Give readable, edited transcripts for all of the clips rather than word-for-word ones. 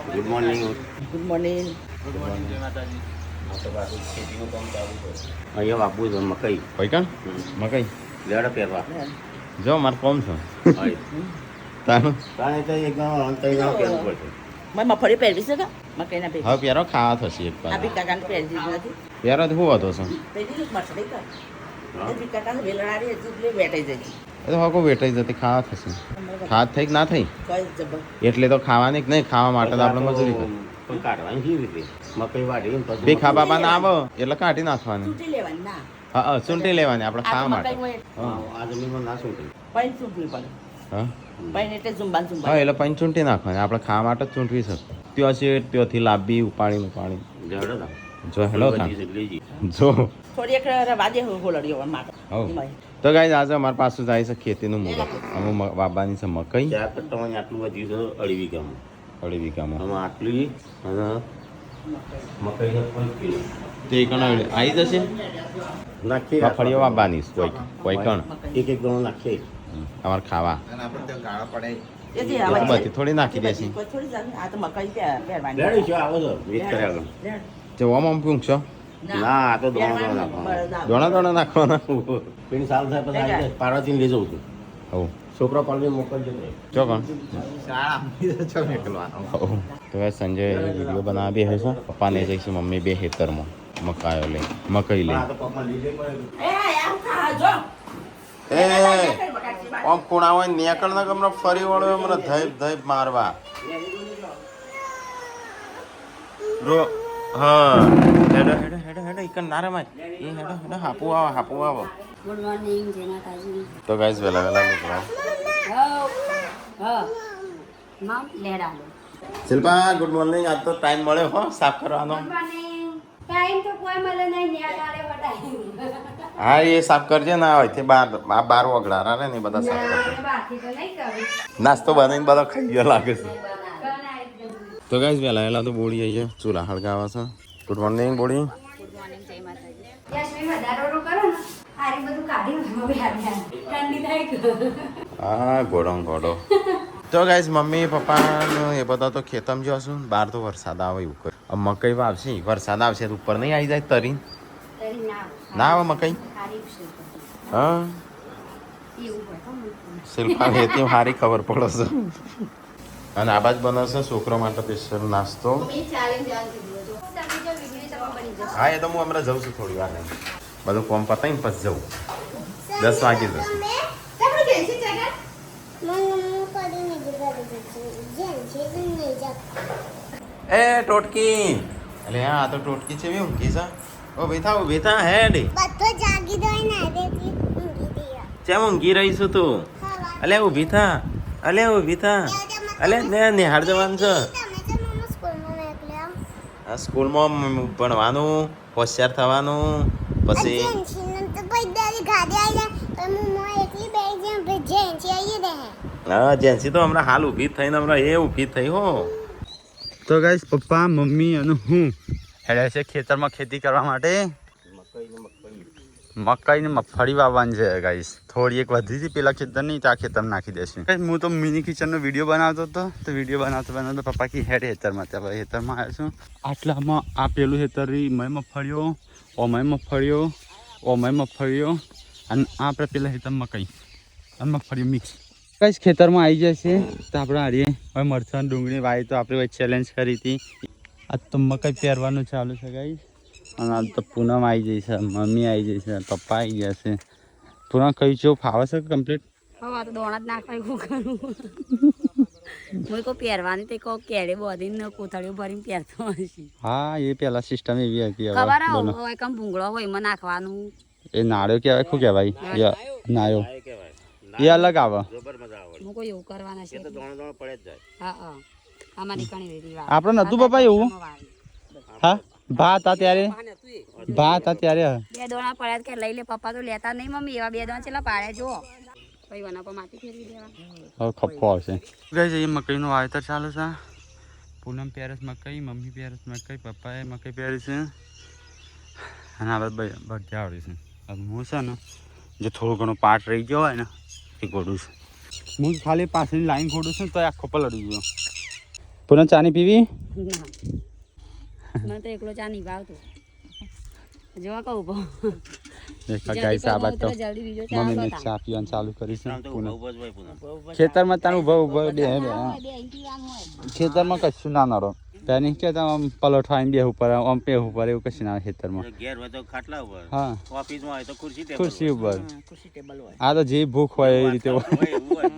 Good morning. Good morning. Good morning જય માતાજી. આ તો બાજુ ખેતીનું કામ ચાલુ છે. અહીંયા વાપવું છે મકઈ. કોઈ કણ મકઈ લેડો પહેરવા. જો મારે કોમ છો તાનું કારણ કે એક ગામ અંતરી ગામ પહેરવું પડશે. મેં મફળી પહેરવી છે કે મકઈના ભેગી હવે પહેરો ખાવા થશે એક આ વાર બી કાકાને પહેરવી જ નથી પહેરો તો શું હતો છો પહેરી જ મફળી કર એ બી કાકાને વેલણારી હતી એટલે વેટાઈ જતી એ તો હકો વેટાઈ જતી ખાવા થશે ખાવા થઈ કે ના થઈ કઈ જબર એટલે તો ખાવાની કે નહીં ખાવા માટે તો આપણે મજૂરી કરી પણ કાઢવાની કેવી રીતે મકઈ વાઢી પછી ભીખા બાબા ના આવે એટલે કાઢી નાખવાની ચૂંટી લેવાની ના હા સૂંટી લેવાની આપણે આ તો ખાવા માટે મકાઈ હા, આ જમીનમાં ના શું થઈ. પૈન ચૂંટવી પડે હા પૈન એટલે ઝુંબાન હા ઝુંબાન એટલે પંચ ચૂંટી નાખવાની આપણે ખાવા માટે જ ચૂંટવી શકે ત્યાં છે ત્યાંથી લાંબી ઉપાડીને લેડો ના. જો હેલો બધી તા છે, લેજી. જો થોડી એક રવાજે હોલડીઓ માટે હવ. એમાં. તો ગાઈઝ આજે અમારે પાછું જાય છે ખેતીનું મુહૂર્ત અમે બાબાની છે મકઈ ચાર કટ્ટામાં આટલું વધ્યું છે 2.5 વીઘામાં. 2.5 વીઘામાં આમાં આટલી અને મકઈને 5 કિલો તે કણ આવી જશે નાખી મગફળીઓ બાબાની કોઈ કણ એક એક ગણો નાખીએ. અમારે ખાવા એથી એ આવા તો બધી થોડી નાખી બધી દેશે કોઈ થોડી જાણે આ તો મકાઈ પહેરવાની લેડી છો આવો છો વેચ કર્યા વગર. જે ઓમ ઓમ પૂછશો ના આ તો દોણો દોણો નાખવાનો. દોણા દોણા નાખવાના પેલી સાલ થાય પછી આવી જાય. પાર્વતીને લઈ જવું છું. હવ છોકરો પાલવી મોકલજો તો. જો કણ હવ. તો ગાઈઝ સંજય વિડીયો બનાવવા બે છે પપ્પાને જઈશું મમ્મી બે ખેતરમાં મકાઈઓ લઈ મકઈ લઈ હા, તો પપ્પા લઈ જઈ પડે. એ આમ ખા જો એ ઓમ ખૂણા હોય નેકળ ના ગમનો ફરી વળો મને ધૈપ ધૈપ મારવા રો હા હેડો હેડો હેડો હેડો ઇકન નારે માર એ હેડો હેડો હાપુ આવો ગુડ મોર્નિંગ જય માતાજી. તો ગાઈસ વેલા નીકળો હા મામ લેડા લો. શિલ્પા ગુડ મોર્નિંગ આજ તો ટાઈમ મળ્યો હો સાફ કરવાનો ગુડ મોર્નિંગ. ટાઈમ તો કોઈ મળે નહીં નેડા લે બટાઈ. હા એ સાફ કરજે ના હોય તે બાર વગડા રે ને એ બધા સાફ કરજે બાકી તો નહીં કરું. નાસ્તો બનાવીને બધા ખાઈ ગયો લાગે છે બનાવી દઉં. તો ગાઈસ વેલા તો બોડી આવી ચૂલા હળગાવા છે good morning body good morning જય માતાજી. યશવી વધારો કરો ને આરી બધું કાઢી હવે આવી ઠંડી થાય કે હા ઘોડો તો ગાઈસ મમ્મી પપ્પા એ બધા તો ખેતમ જશું બહાર તો વરસાદ આવે એવું કરે મકઈ વાવશે વરસાદ આવશે તો ઉપર નહીં આવી જાય તરી તરી ના આવે મકઈ તારીફ છે હા એવું હોય તો શિલ્પા વેતી સારી ખબર પડે છે અને આ બાજ બનાવશે છોકરો માટે સ્પેશિયલ નાસ્તો મેં ચાલીને જાન કીધું જો તમે જો વિડિયો તમે બની જશે. હા એ તો હું હમણાં જઉં છું થોડી વાર બધું કોમ પતાવીને પછી જવું 10 વાગી જશે એ ટોટકી અલે હા તો ટોટકી છે ઊંઘી છે ઓ બેઠા હેડ ચેમ ઊંઘી રહી છું તું અલે ઊભી થા અલે ને નિહાળ જવાનું છે આ સ્કૂલમાં ભણવાનું હોશિયાર થવાનું પછી હા જેન્સી તો હમણાં હાલ ઊભી થઈને હમણાં એ ઊભી થઈ હો તો ગાઈસ પપ્પા મમ્મી અને હું હેડે છે ખેતરમાં ખેતી કરવા માટે મકાઈ ને મગફળી વાવવાની છે ગાઈસ થોડી એક વધી હતી પેલા ખેતરની તો આ ખેતર નાખી દેશું હું તો મિની કિચનનો વિડીયો બનાવતો હતો તો વિડીયો બનાવતો પપ્પા કી હેડ હેતરમાં ત્યાં હેતરમાં આવ્યો છું આટલામાં આ પેલું હેતરી મય મગફળીઓ ઓમય મગફળીઓ અને આપણે પેલા હેતર મકાઈ અને મગફળીઓ મિક્સ કઈ ખેતરમાં આવી જાય છે તો આપણે હારીએ હવે મરચાં ડુંગળી વાવી તો આપણે ચેલેન્જ કરી હતી આ તો મકાઈ પહેરવાનું ચાલુ છે ગાઈસ અને આ તો પૂનમ આવી જાય છે મમ્મી આવી જાય છે પપ્પા આવી ગયા છે પૂનમ કઈ જો ફાવે છે કમ્પ્લીટ હવે આ તો દોણા જ નાખવાય શું કરું હું કોઈ પહેરવાની તે કોઈ કેળે બોધીને કોથળીઓ ભરીને પહેરતો હશે. હા એ પેલા સિસ્ટમ એવી હતી ખબર હવે હોય કમ ભૂંગળો હોય એમાં નાખવાનું. એ નાળ્યો કહેવાય શું કહેવાય નાયો એ અલગ આવે હું કોઈ એવું કરવાના છે હા હા અમારી ઘણી રીતિ વાત આપણે નતું પપ્પા એવું હા ભાત હતા ત્યારે બે દોણા પડ્યા કે લઈ લે પપ્પા તો લેતા નહીં મમ્મી એવા બે દોણા ચેલા પાડ્યા જો પછી વના પર માટી ફેરવી દેવા હવે ખપ્પો આવશે ગાઈસ એ મકઈનું વાવેતર ચાલુ છે પૂનમ પેરસ મકઈ મમ્મી પેરસ મકઈ પપ્પાએ મકઈ પહેરી છે અને આ બધા આવડી છે હું છે ને જે થોડું ઘણું પાટ રહી ગયો હોય ને એ ઘોડું છું હું ખાલી પાછળની લાઈન ઘોડું છું તો આખો પલળી ગયો પૂનમ ચાની પીવી ના મને તો એકલો ચા નહીં ભાવતો જોવા કહું બહુ ગાઈસ આ બાદ તો જલ્દી બીજો ચા મમ્મીને બતા ચા પીવાનું ચાલુ કરીશ આમ તો પૂનમ ઉભો જ હોય પૂનમ. ખેતરમાં તારું ઉભો ઉભો બે બે ઇંચી વાંગ હોય ખેતરમાં કશું ના નડો પેની કે આમ પલોઠો આવીને બેહવું પડે આમ બેહવું પડે એવું કશું ના આવે ખેતરમાં ઘેર હોય તો ખાટલા ઉપર, હા ઓફિસમાં હોય તો ખુરશી ટેબલ ખુરશી ઉપર ખુશી ટેબલ હોય આ તો જે ભૂખ હોય એ રીતે હોય. હોય એવું હોય.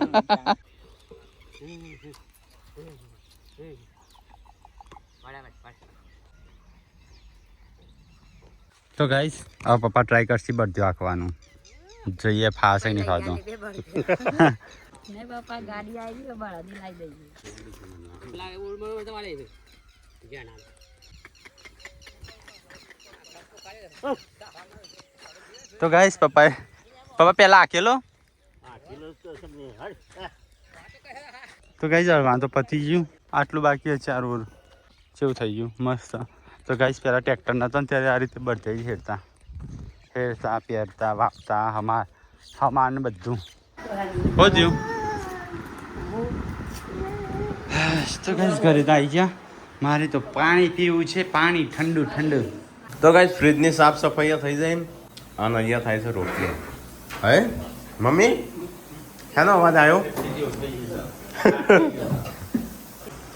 તો ગાઈસ હવે પપ્પા ટ્રાય કરશે બધું આખવાનું જોઈએ ફાસે નહીં ખાતો ને પપ્પા ગાડી આવી ગઈ બળદી લાવી દઈએ તો ગાઈસ પપ્પા પહેલા આકેલો તો ગાઈસ વાંધો પતી ગયું આટલું બાકી છે 4 ઓર કેવું થઈ ગયું મસ્ત તો ગાઈસ પહેલાં ટ્રેક્ટર નહોતો ને ત્યારે આ રીતે બધે હેરતા પહેરતા વાપતા હમાર ને બધું હો થયું તો ગાઈસ ઘરે તો આવી ગયા મારે તો પાણી પીવું છે પાણી ઠંડુ ઠંડુ તો ગાઈસ ફ્રીજની સાફ સફાઈ થઈ જાય અને અહીંયા થાય છે રોટલી હે મમ્મી હેનો અવાજ આવ્યો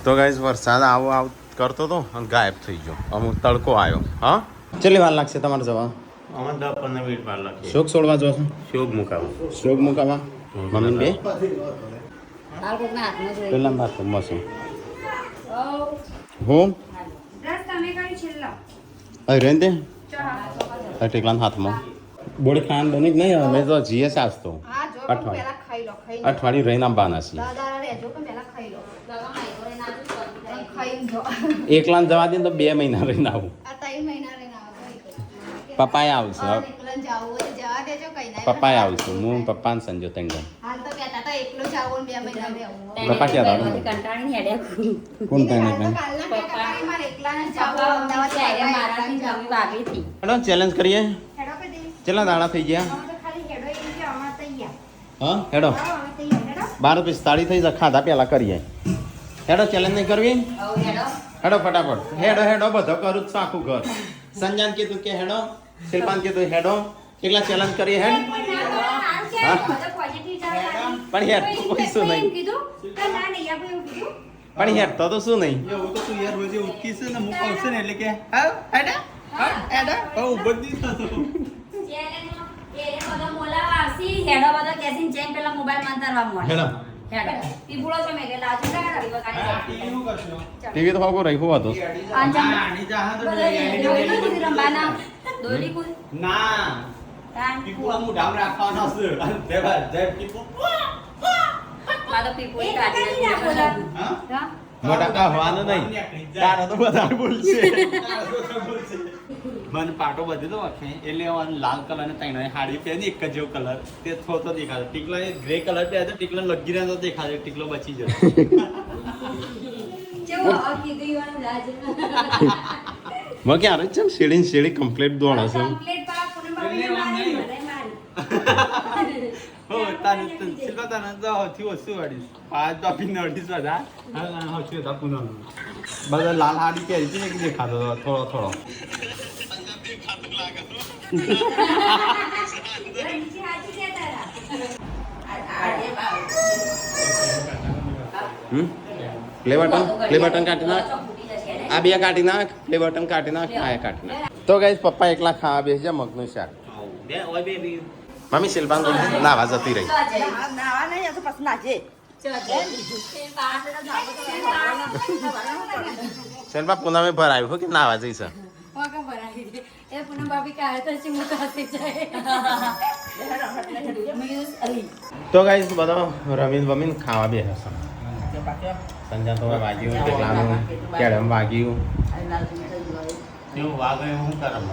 તો ગાઈસ વરસાદ આવ કરતો તો અને ગાયબ થઈ ગયો અમુક તડકો આવ્યો હા કેટલી વાર લાગશે તમારે જવા આમાં 10-15 મિનિટ વાર લાગે. શોક છોડવા જો છો શોક મુકાવો. શોક મુકાવા મમ્મી બે હાલ કોકના હાથમાં જોઈ પેલા બાર મસું ઓ હું રસ તમે કરી છેલ્લા અરે રેન દે ટેકલાના હાથમાં બોડી ખાન બની જ નહીં અમે તો જીએ સાસતો હા જો અઠવાડિયું ખાઈ લો અઠવાડિયું રહીને આવવાના છીએ દાદા રેજો કે પહેલા ખાઈ લો દાદા માઈકો રે ના ખાઈ જો એકલા જવા દે તો 2 મહિના રહીને આવું આ 3 મહિના રે ના પપ્પાએ આવશે એકલન જાવું હોય જવા દેજો કઈ ના પપ્પાએ આવશે હું પપ્પા ને સંજો ત્રણ જણ હાલ તો કહેતા હતા એકલો જાવું ને 2 મહિના રે આવું પપ્પા ક્યાં રહો કંટાળીને હેડે કોણ ત્રણ જણ કાલના કહેતા હતા મારે એકલા ને જાવું અમદાવાદ ત્યારે મારાથી જમી વાગી હતી હેડો ચેલેન્જ કરીએ હેડો કે દે કેટલા દાડા થઈ ગયા અમે તો ખાલી હેડો એમ કે અમાર તૈયાર હા હેડો હા અમે તૈયાર હેડો 12:45 થઈ જાય ખાધા પેલા કરીએ હેડો ચેલેન્જ નહીં કરવી આવ હેડો હેડો ફટાફટ હેડો હેડો બધો કરું જ છું આખું ઘર સંજાન કીધું કે હેડો શિલ્પાન કીધું હેડો કેટલા ચેલેન્જ કરીએ હેડ પણ હેડ તો કોઈ શું નહીં પણ હેડ તો શું નહીં એવું તો તું યાર રોજે ઉઠકી છે ને હું આવશે ને એટલે કે હા હેડા હા હેડા બહુ ઉભો જ નહીં થતો હેડો ટીવી તો હોગો રહ્યું હતું ના પીપુ આ મુઢામ રાખવાનો છે અને દેવા જય પીપુ હા મોટા કહેવાનું નહીં તારો તો વધારે બોલશે મને પાટો બધી તો વાંખે એટલે લાલ કલર ને તૈણ હાડી પહેરી એક જ જેવો કલર તે થોતો દેખાતો ટીકલો એ ગ્રે કલર પહેરે તો ટીકલો લગી રહ્યો તો દેખાતો ટીકલો બચી જતો મેં ક્યારે છે શેડી કમ્પ્લીટ દોડે છે હો તાને શિલ્પા તાને તો હોથી ઓછું વાડીશ પાંચ તો આપી નડીશ બધા હા હોથી હતા પુનઃ બધા લાલ હાડી પહેરી છે કે દેખાતો થોડો પ્લે બટન કાઢી નાખ આ બે કાઢી નાખ પ્લે બટન કાઢી નાખ આ કાઢી નાખ તો ગાઈસ પપ્પા એકલા ખાવા બેસી જાય મગનું શાક બે ઓય બે બી મમ્મી શિલ્પાન તો નાવા જતી રહી નાવા નહીં આ તો પછી નાચે શિલ્પા પૂનમે ભરાયું કે નાવા જઈશ તો ગાઈસ બધો રમીન ખાવા બે હશે સંજા તો વાગ્યું કેટલાનું કેળમ વાગ્યું એવું વાગે હું કરમ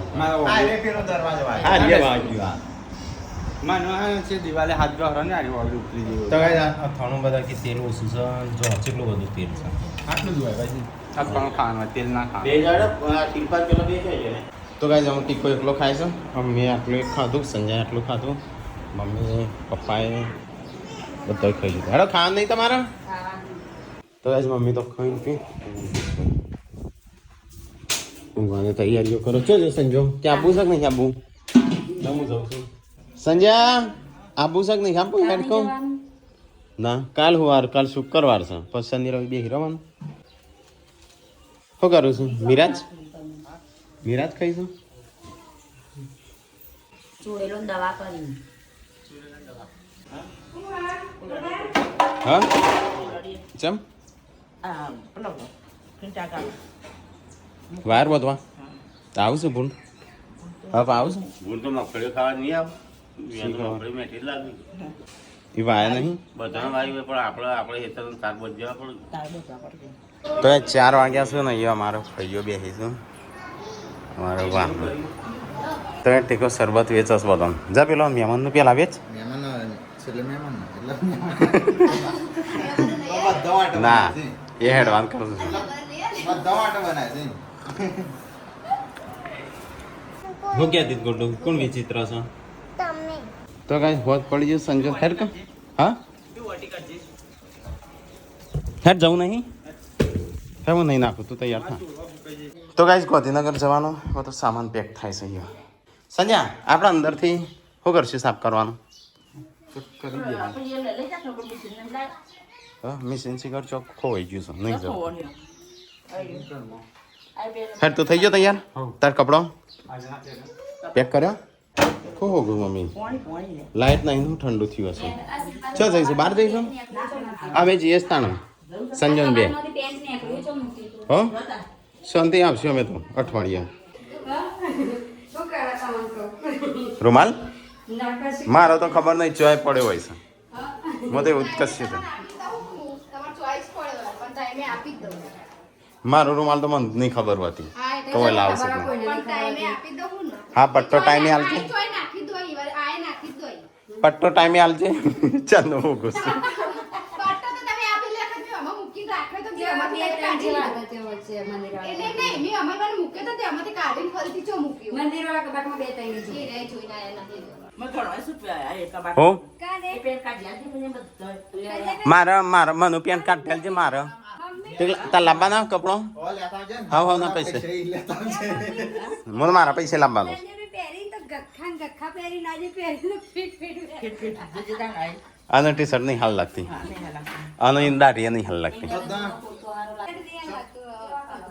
હા લે વાગ્યું માનો છે દિવાલે હાથ ગહરો ને આરી વાળી ઉપરી જેવું તો ગાઈસ આ થોડું બધા કે તેલ ઓછું છે જો કેટલું બધું તેલ છે આટલું જ હોય ભાઈ આ પણ ખાવાનું તેલ ના બે ખાવાનું જાડે શિલ્પા પેલો બે છે ને તો ગાઈસ હું ટીકો એકલો ખાય છે મમ્મી આટલું એક ખાધું સંજય આટલું ખાધું મમ્મી પપ્પાએ બધું ખાઈ લીધું હેડો ખાવાનું નહીં તમારા તો તો આજ મમ્મી તો ખાઈને પી ઊંઘવાની તૈયારીઓ કરો છો જો સંજો ત્યાં આપવું છે કે નહીં આપવું હું જાઉં છું સંજ્યા આપવું છે કે નહીં આપવું હેડ કહું ના કાલ કાલ શુક્રવાર છે પછી શનિ રવિ બે રવાનું શું કરું છું મિરાજ ખાઈશું ચોળેલો દવા કરી હા ચમ આ પેલો ઘંટા કામ વાર બધવા આવું છું ભૂલ હવે આવું છું હું તો મગફળીઓ ખાવા નહીં આવું મગફળી મેઠી જ લાગી એ વાયા નહીં બધાને વાવી પણ આપણે હેતર શાક બચવા પડે તાર બધા પડે તો એ 4 વાગ્યા છે ને અહીંયા અમારો ભાઈઓ બેસીશું અમારો વાહ તો એ ટેકો શરબત વેચસ બધા જા પેલો મહેમાનનું પેલા વેચ ના એ હેડવાન કરું છું હું ક્યાં દીધ ગોડું કોણ વિચિત્ર છે તો કઈ હોત પડી ગયું સંજોગ હેડ કા હા હેડ જવું નહીં હે હું નહીં નાખું તું તૈયાર થા તો ગાઈસ ગાંધીનગર જવાનો બધો સામાન પેક થાય છે અહીંયા સંજ્યા આપણે અંદરથી શું કરશું સાફ કરવાનું મિશીન સિગર ચોક ખોવાઈ ગયું છે નહીં જવું હેડ તો થઈ ગયો તૈયાર તાર કપડો પેક કર્યો ખો હો ગયું મમ્મી લાઈટ નહીં ઠંડુ થયું હશે ચો જઈશું બહાર જઈશું આવે જઈએ તાણ સંજન બે હો શાંતિ આપશું અમે તો અઠવાડિયે રૂમાલ મારો તો ખબર નહીં ચોય પડ્યો હોય છે મને ઉત્કર્ષ છે મારો રૂમાલ તો મને નહીં ખબર હોતી તો લાવશે હા પટ્ટો ટાઈમે હાલશે પટ્ટો ટાઈમે હાલશે ચાલો હું ગુસ્સો હો મારા મનું પેન્ટ કાઢેલ છે મારે તાર લાવવાના કપડો હા ના પૈસે મને મારા પૈસે લાવવાનું આનો ટી શર્ટ નહીં હાલ લાગતી આનો દાઢી નહીં હાલ લાગતી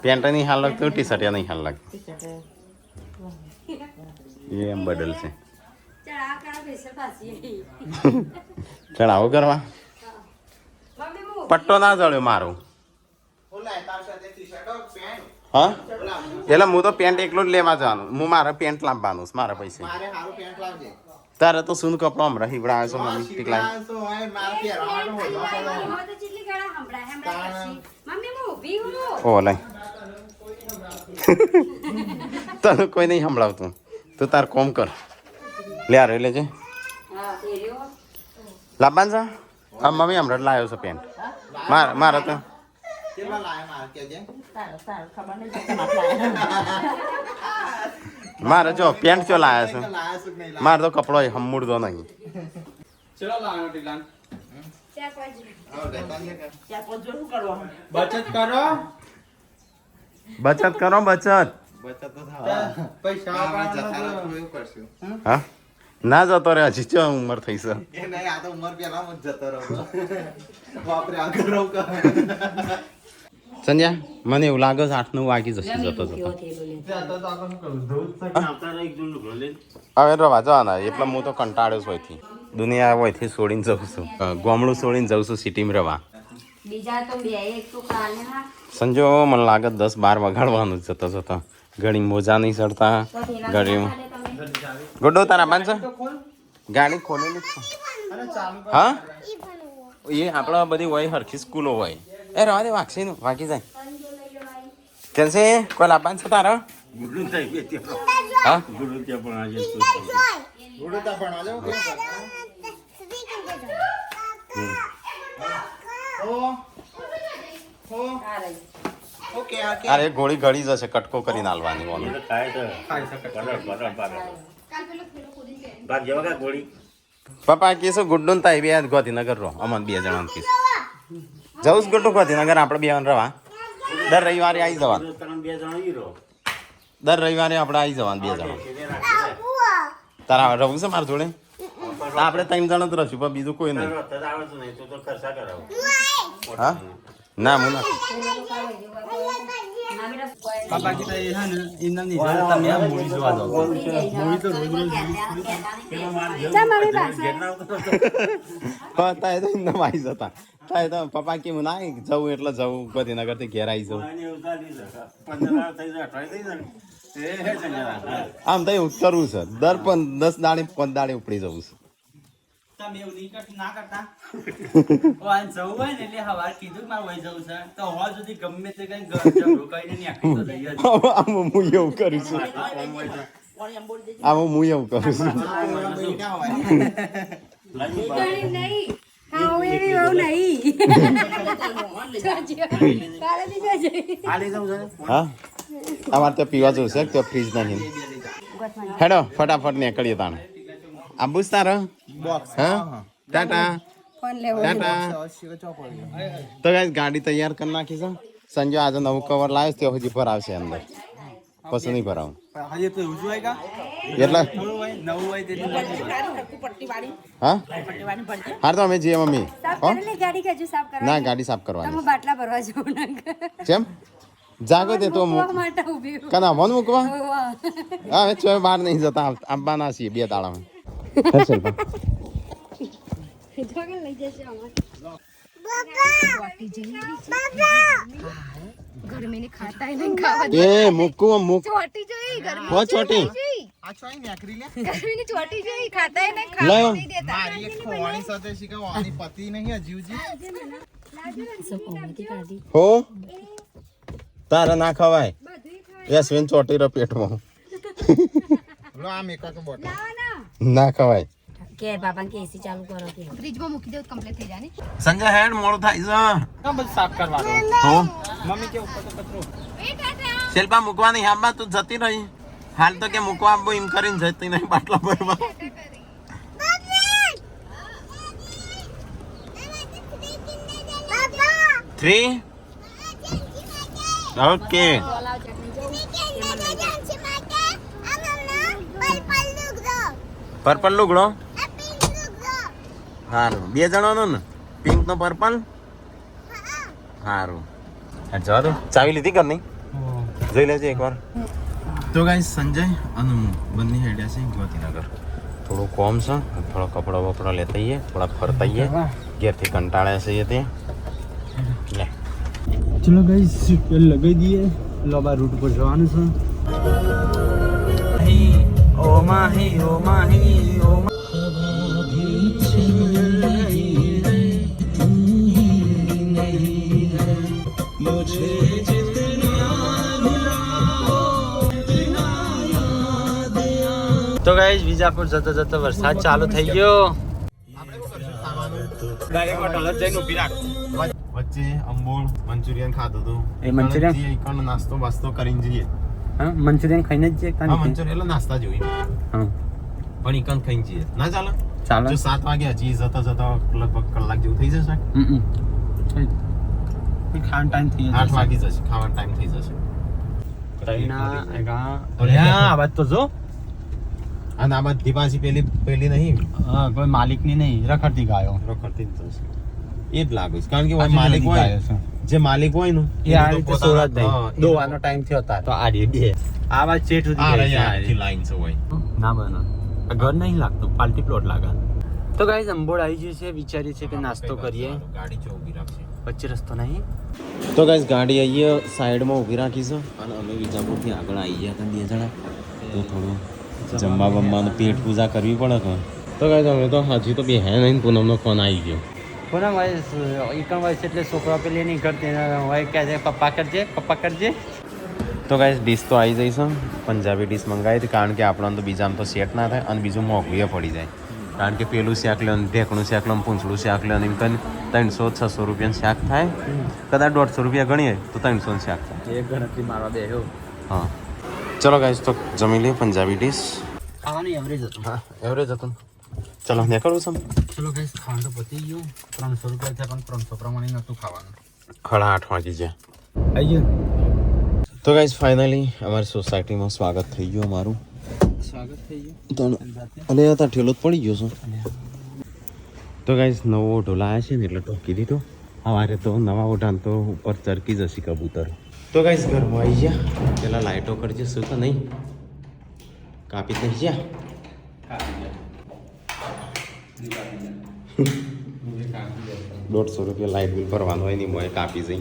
પેન્ટ નહીં હાલ લાગતું ટી શર્ટ નહીં હાલ લાગતી એમ બદલ છે ચડાવો કરવા પટ્ટો ના જળ્યો મારો હા એટલે હું તો પેન્ટ એકલો જ લેવા જવાનું હું મારે પેન્ટ લાવવાનું મારા પૈસે તારે તો શું કપડો હમણાં હીવડા આવે છે મમ્મી ટીકલા ઓ લઈ તને કોઈ નહીં સંભળાવતું તું તાર કોમ કર લે આ લેજે લાવવાનું છે હા મમ્મી હમણાં લાવ્યો છે પેન્ટ મારે તો મારે જો પેન્ટ ચો લાયા છે મારે તો કપડો હમુડતો નહીં બચત કરો બચત કરો બચત હા ના જતો રે હજી ચો ઉંમર થઈ છે સંજ્યા મને એવું લાગે છે 8-9 વાગી જશે જતો હવે રવા જવાના એટલે હું તો કંટાળ્યો છું અહીંથી દુનિયા અહીંથી છોડીને જઉં છું ગામડું છોડીને જઉં છું સિટીમાં રહેવા સંજો મને લાગે 10-12 વગાડવાનું જતો જતો ઘણી મોજા નહીં ચડતા ઘડીમાં ગોડો તારા બાંધ છે ગાડી ખોલેલી છે હા એ આપણા બધી હોય હરખી સ્કૂલો હોય એ રવા દે વાગશે ને વાગી જાય કેમ છે કોઈ લાભાન છે તારા હા અરે ગોળી ગળી જશે કટકો કરીને હાલવાની ઓનું પપ્પા કીશું ગુડ્ડું તાઈ બે ગાંધીનગર રહો અમન 2 જણા કીશ જવું જ ગોટું ગાંધીનગર આપણે બે રવા દર રવિવારે આવી જવા તમે 2 જણા ઈ રહો. દર રવિવારે આપણે આવી જવાનું 2 જણા એટલે રાખી દે. તારા રહું છે મારા જોડે આપણે 3 જણ જ રહીશું પણ બીજું કોઈ નહીં તારો અત્યારે આવડતું નહીં, તું તો ખર્ચા કરાવો. હા ના હું નથી પાપા કે છે ને એમના ની તમે આ મૂવી જોવા જાવ મૂવી તો રોજ રોજ તાય તો એમને આવી જતા તાય તો પપ્પા કેમ ના જવું એટલે જવું ગાંધીનગર થી ઘેર આવી જવું આને ઉતારી દે. 15 થઈ જાય, 28 થઈ જાય ને. એ છે ને હા. આમ તો એવું કરવું છે દર 10 દાડે 5 દાડે ઉપડી જવું છે તમે એવું નહીં કરતા ના કરતા ઓ આ જવું હોય ને એટલે હવાર કીધું કે મારે વહી જવું છે તો હોવા સુધી ગમે તે કઈ ઝઘડો કરીને નહીં આખી તો જઈએ જ. આમ હું એવું કરું છું કોણ એમ બોલી દેજે. આમ હું એવું કરું છું હા અમારે તો પીવા જવું છે તો ફ્રીજ નહીં હેડો ફટાફટ નીકળીએ તાણે આબુ જ તારો હા ટાટા ટાટા તો guys, ગાડી તૈયાર કરી નાખી છે સંજય આજે નવું કવર લાવ્યો તે હજી ભરાવશે અંદર પછી નહીં ભરાવું હજી તો એવું હોય કા એટલે થોડું હોય નવું હોય તેની ગાડી હરખું પટ્ટીવાળી હા પટ્ટીવાળી ભરજે. હાર તો અમે જઈએ મમ્મી હો? ગાડી કે હજુ સાફ કરવા ના ગાડી સાફ કરવાની બાટલા ભરવા જવું કેમ જાગો તે તો માટે ઊભી કના મન મૂકવા હા હવે ચોય બહાર નહીં જતા આવવાના છીએ 2 દાડામાં લઈ જશે ગરમીની ખાતા નહીં ખાવા એ મૂકું મૂક ચોટી જોઈ ગરમી હો ચોટી ગરમીની ચોટી જોઈ ખાતા નહીં લાયો. ખાવા નહીં દેતા હો તારા ના ખવાય યશવિન ચોટી રો પેટમાં ના ખવાય કે બાબા કે એસી ચાલુ કરો કે ફ્રીજમાં મૂકી દેવું કમ્પ્લીટ થઈ જાય ને સંજય હેડ મોડું થાય કામ બધું સાફ કરવાનું છે હો મમ્મી કે ઉપર તો કચરો શિલ્પા મૂકવાની હાબા તું જતી રહી હાલ તો કે મૂકવા આબો એમ કરીને જતી નહીં બાટલા ભરવા 3 ઓકે પર્પલ લુગડો હારું 2 જણાનો ને પિંક નો પર્પલ હારું જવા દો ચાવી લીધી કર નહીં જોઈ લેજે એકવાર તો ગાઈસ સંજય અને હું બંને હેડ્યા છે ગાંધીનગર થોડું કોમ છે થોડા કપડા વપડા લેતા આવીએ થોડા ફરતા આવીએ ઘેરથી કંટાળ્યા છે તે લે ચલો ગાઈસ લગાવી દઈએ લોબા રૂટ પર જવાનું છે ઓ માહી ઓ માહી ઓ તો ગાઈસ વિજાપુર જતો જતો વરસાદ ચાલુ થઈ ગયો વચ્ચે અંબોલ મંચુરિયન ખાધું હતું એ મંચુરિયન? એકનો નાસ્તો બાસ્તો કરીને જઈએ હા મંચુરિયન ખાઈને જ હા મંચુરિયન એટલે નાસ્તા જોઈ હા પણ એકન ખાઈને જઈએ ના ચાલે ચાલો જો 7 વાગે હજી જતા જતા લગભગ કલાક જેવું થઈ જશે ખાવાનો ટાઈમ થઈ 8 વાગી જશે ખાવાનો ટાઈમ થઈ જશે આ વાત તો જો અને આ બધી પાછી પેલી નહીં હા કોઈ માલિકની નહીં રખડતી ગાયો રખડતી જ થશે એ જ લાગે છે કારણ કે માલિક હોય જે માલિક હોય ને એ આ રીતે સોરત નહીં દોવાનો ટાઈમ થયો તાર તો આ બે આ વાત ચેટ સુધી ગઈ છે આખી લાઈન છે હોય ના બનો ઘર નહીં લાગતું પાલટી પ્લોટ લાગે તો ગાઈસ અંબોડ આવી ગયું છે વિચારીએ છીએ કે નાસ્તો કરીએ ગાડી ચો ઊભી રાખશે વચ્ચે રસ્તો નહીં તો ગાઈસ ગાડી અહીંયા સાઈડમાં ઊભી રાખી છે અને અમે વિજાપુરથી આગળ આવી ગયા હતા 2 જણા તો થોડું જમવા બમવાનું પેટ પૂજા કરવી પડે કે તો ગાઈસ અમે તો હજી તો બે હે નહીં પૂનમનો ફોન આવી ગયો કોના વયસ એકણ વયસ એટલે છોકરા પેલી નહીં કરતી હોય કહે છે પપ્પા કરજે તો ગાઈસ ડીશ તો આવી જઈ છે પંજાબી ડીશ મંગાવી હતી કારણ કે આપણને તો બીજામાં તો સેટ ના થાય અને બીજું મોંઘું પડી જાય કારણ કે પેલું શાક લે ઢેકણું શાક લે પૂંછડું શાક લે એમ કરીને 300-600 રૂપિયાનું શાક થાય કદાચ 150 રૂપિયા ગણીએ તો 300 શાક થાય એક ગણતરી મારવા બેહ્યો હા ચલો ગાઈસ તો જમી લઈએ પંજાબી ડીશ ખાવાનું એવરેજ હતું હા એવરેજ હતું ચલો નીકળવું છે ચલો ગાઈસ ખાવાનું તો પતી ગયું 300 રૂપિયા થયા પણ 300 પ્રમાણે નહોતું ખાવાનું 8:30 વાગી ગયા. આવી ગયું તો ગાઈસ ફાઇનલી અમારી સોસાયટીમાં સ્વાગત થઈ ગયું અમારું. સ્વાગત થઈ ગયું અને ત્યાં ઠેલો જ પડી ગયો છે. તો ગાઈસ નવો ઢોલા આવ્યા છે ને એટલે ટોકી દીધો. સવારે તો નવા ઓઢાન તો ઉપર ચરકી જશે કબૂતર. તો ગાઈસ ઘરમાં આવી ગયા. પેલા લાઇટો કરજે શું તો નહીં કાપી થઈ ગયા. 150 રૂપિયા લાઇટ બિલ ભરવાનું હોય નહીં મોએ કાપી જઈ.